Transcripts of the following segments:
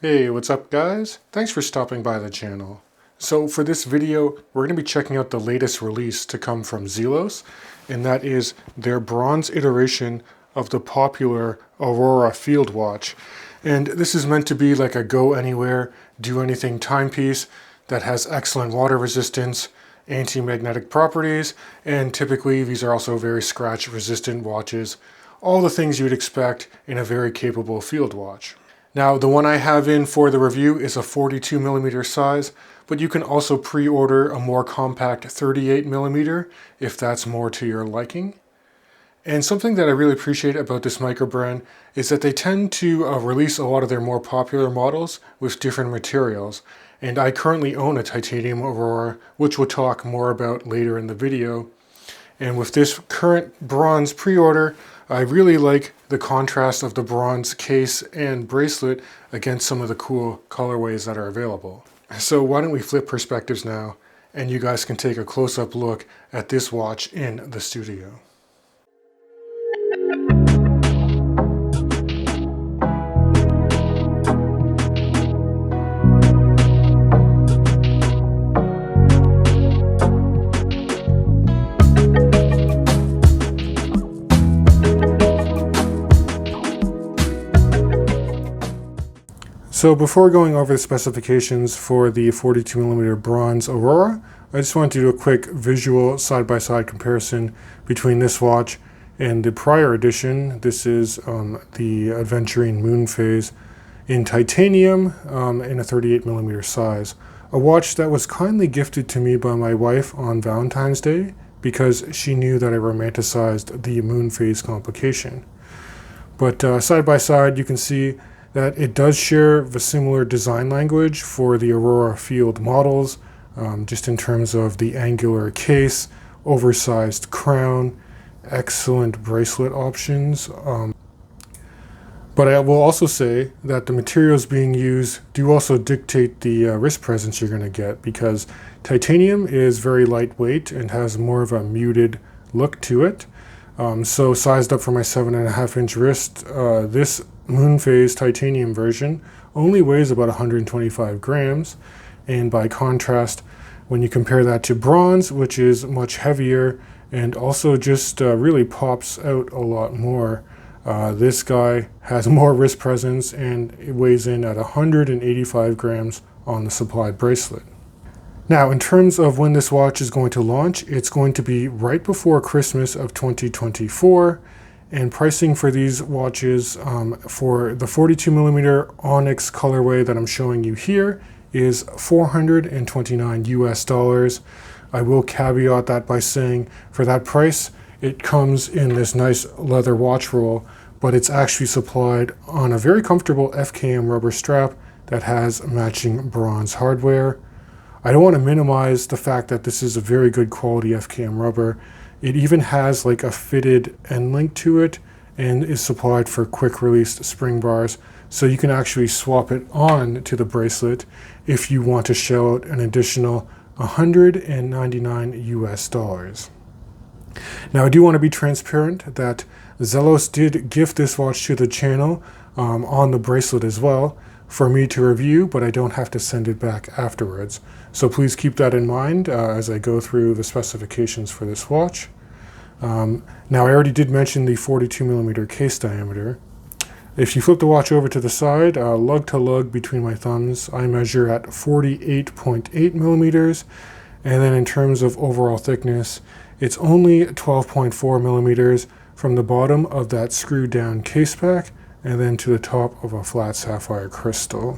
Hey, what's up guys? Thanks for stopping by the channel. So for this video, we're going to be checking out the latest release to come from ZELOS, and that is their bronze iteration of the popular Aurora field watch. And this is meant to be like a go anywhere, do anything timepiece that has excellent water resistance, anti-magnetic properties, and typically these are also very scratch resistant watches. All the things you'd expect in a very capable field watch. Now, the one I have in for the review is a 42mm size, but you can also pre-order a more compact 38mm if that's more to your liking. And something that I really appreciate about this micro brand is that they tend to release a lot of their more popular models with different materials. And I currently own a titanium Aurora, which we'll talk more about later in the video. And with this current bronze pre-order, I really like the contrast of the bronze case and bracelet against some of the cool colorways that are available. So why don't we flip perspectives now, and you guys can take a close-up look at this watch in the studio. So before going over the specifications for the 42mm bronze Aurora, I just want to do a quick visual side-by-side comparison between this watch and the prior edition. This is the Aventurine Moon Phase in titanium in a 38mm size. A watch that was kindly gifted to me by my wife on Valentine's Day because she knew that I romanticized the Moon Phase complication. But side by side, you can see that it does share the similar design language for the Aurora Field models, just in terms of the angular case, oversized crown, excellent bracelet options. But I will also say that the materials being used do also dictate the wrist presence you're going to get, because titanium is very lightweight and has more of a muted look to it. So sized up for my 7.5-inch wrist, this Moon Phase titanium version only weighs about 125 grams, and by contrast, when you compare that to bronze, which is much heavier and also just really pops out a lot more, this guy has more wrist presence and it weighs in at 185 grams on the supplied bracelet. Now, in terms of when this watch is going to launch, it's going to be right before Christmas of 2024. And pricing for these watches for the 42mm Onyx colorway that I'm showing you here is $429 US. I will caveat that by saying for that price, it comes in this nice leather watch roll, but it's actually supplied on a very comfortable FKM rubber strap that has matching bronze hardware. I don't want to minimize the fact that this is a very good quality FKM rubber. It even has like a fitted end link to it and is supplied for quick release spring bars, so you can actually swap it on to the bracelet if you want to shell out an additional $199 US. Now, I do want to be transparent that ZELOS did gift this watch to the channel on the bracelet as well for me to review, but I don't have to send it back afterwards. So please keep that in mind as I go through the specifications for this watch. Now, I already did mention the 42mm case diameter. If you flip the watch over to the side, lug to lug between my thumbs, I measure at 48.8 millimeters. And then in terms of overall thickness, it's only 12.4 millimeters from the bottom of that screwed down case back and then to the top of a flat sapphire crystal.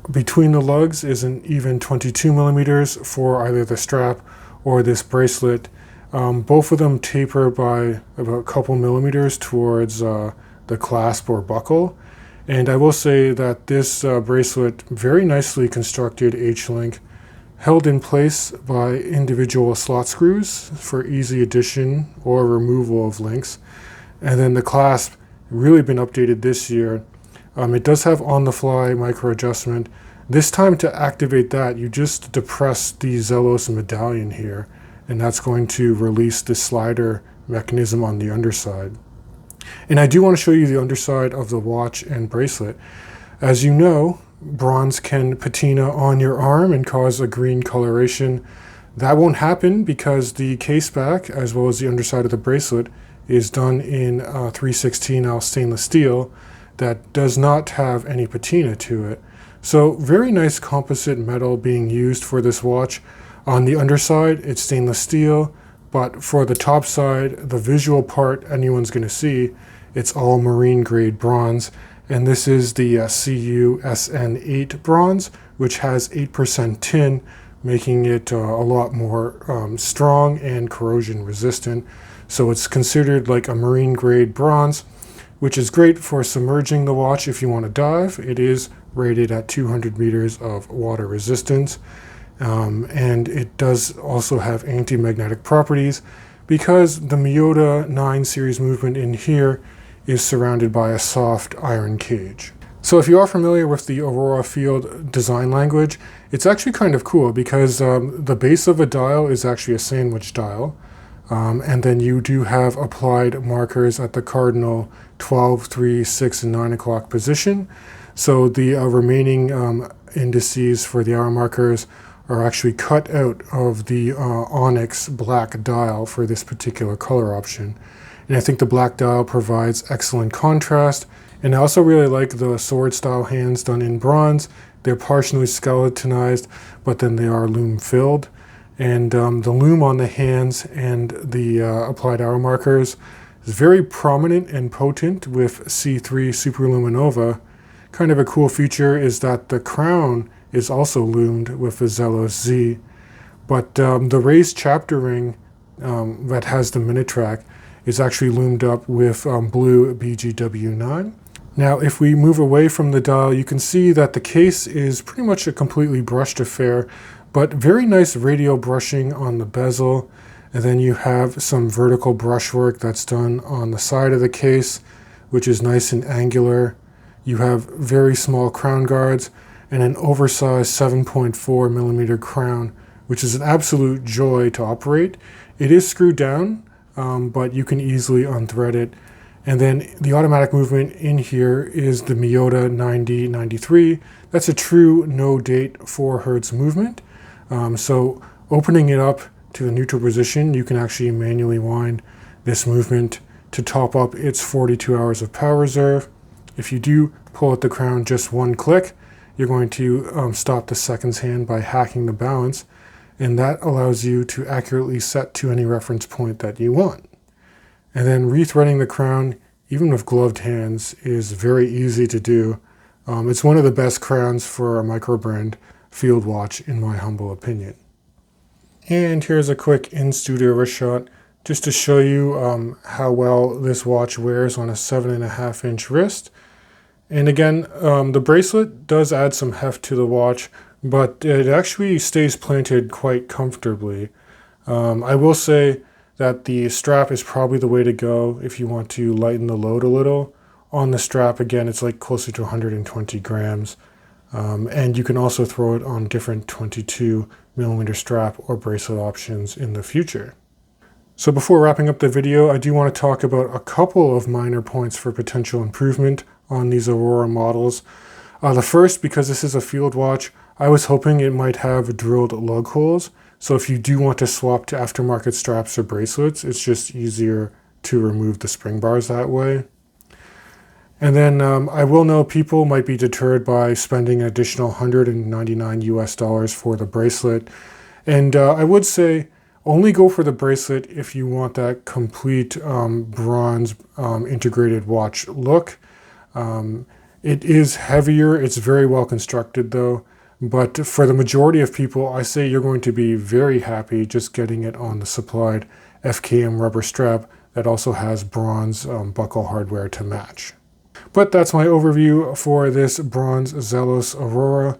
Between the lugs is an even 22 millimeters for either the strap or this bracelet. Both of them taper by about a couple millimeters towards the clasp or buckle. And I will say that this bracelet, very nicely constructed H-link, held in place by individual slot screws for easy addition or removal of links. And then the clasp really been updated this year. It does have on-the-fly micro adjustment. This time, to activate that, you just depress the ZELOS medallion here, and that's going to release the slider mechanism on the underside. And I do want to show you the underside of the watch and bracelet. As you know, bronze can patina on your arm and cause a green coloration. That won't happen because the case back, as well as the underside of the bracelet, is done in 316L stainless steel that does not have any patina to it. So very nice composite metal being used for this watch. On the underside, it's stainless steel, but for the top side, the visual part anyone's going to see, it's all marine grade bronze. And this is the CU SN8 bronze, which has 8% tin, making it a lot more strong and corrosion resistant. So it's considered like a marine grade bronze, which is great for submerging the watch if you want to dive. It is rated at 200 meters of water resistance. And it does also have anti-magnetic properties because the Miyota 9 series movement in here is surrounded by a soft iron cage. So if you are familiar with the Aurora field design language, it's actually kind of cool because the base of a dial is actually a sandwich dial. And then you do have applied markers at the cardinal 12, 3, 6, and 9 o'clock position. So the remaining indices for the hour markers are actually cut out of the Onyx black dial for this particular color option. And I think the black dial provides excellent contrast. And I also really like the sword style hands done in bronze. They're partially skeletonized, but then they are lume filled. And the lume on the hands and the applied hour markers is very prominent and potent with C3 Superluminova. Kind of a cool feature is that the crown is also lumed with the ZELOS Z. But the raised chapter ring that has the minute track is actually loomed up with blue BGW9. Now, if we move away from the dial, you can see that the case is pretty much a completely brushed affair, but very nice radial brushing on the bezel. And then you have some vertical brushwork that's done on the side of the case, which is nice and angular. You have very small crown guards and an oversized 7.4 millimeter crown, which is an absolute joy to operate. It is screwed down, but you can easily unthread it. And then the automatic movement in here is the Miyota 9093. That's a true no date 4 Hertz movement. So opening it up to the neutral position, you can actually manually wind this movement to top up its 42 hours of power reserve. If you do pull at the crown just one click, you're going to stop the seconds hand by hacking the balance, and that allows you to accurately set to any reference point that you want. And then rethreading the crown, even with gloved hands, is very easy to do. It's one of the best crowns for a micro-brand field watch, in my humble opinion. And here's a quick in-studio wrist shot just to show you how well this watch wears on a 7.5-inch wrist. And again, the bracelet does add some heft to the watch, but it actually stays planted quite comfortably. I will say that the strap is probably the way to go if you want to lighten the load a little. On the strap, again, it's like closer to 120 grams. And you can also throw it on different 22 millimeter strap or bracelet options in the future. So before wrapping up the video, I do want to talk about a couple of minor points for potential improvement on these Aurora models. The first, because this is a field watch, I was hoping it might have drilled lug holes. So if you do want to swap to aftermarket straps or bracelets, it's just easier to remove the spring bars that way. And then I will know people might be deterred by spending an additional $199 US for the bracelet. And I would say only go for the bracelet if you want that complete bronze integrated watch look. It is heavier, it's very well constructed though. But for the majority of people, I say you're going to be very happy just getting it on the supplied FKM rubber strap that also has bronze buckle hardware to match. But that's my overview for this bronze ZELOS Aurora.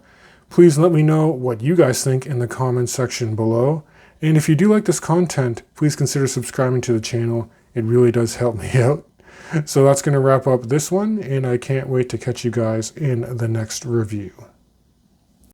Please let me know what you guys think in the comments section below. And if you do like this content, please consider subscribing to the channel. It really does help me out. So that's going to wrap up this one, and I can't wait to catch you guys in the next review.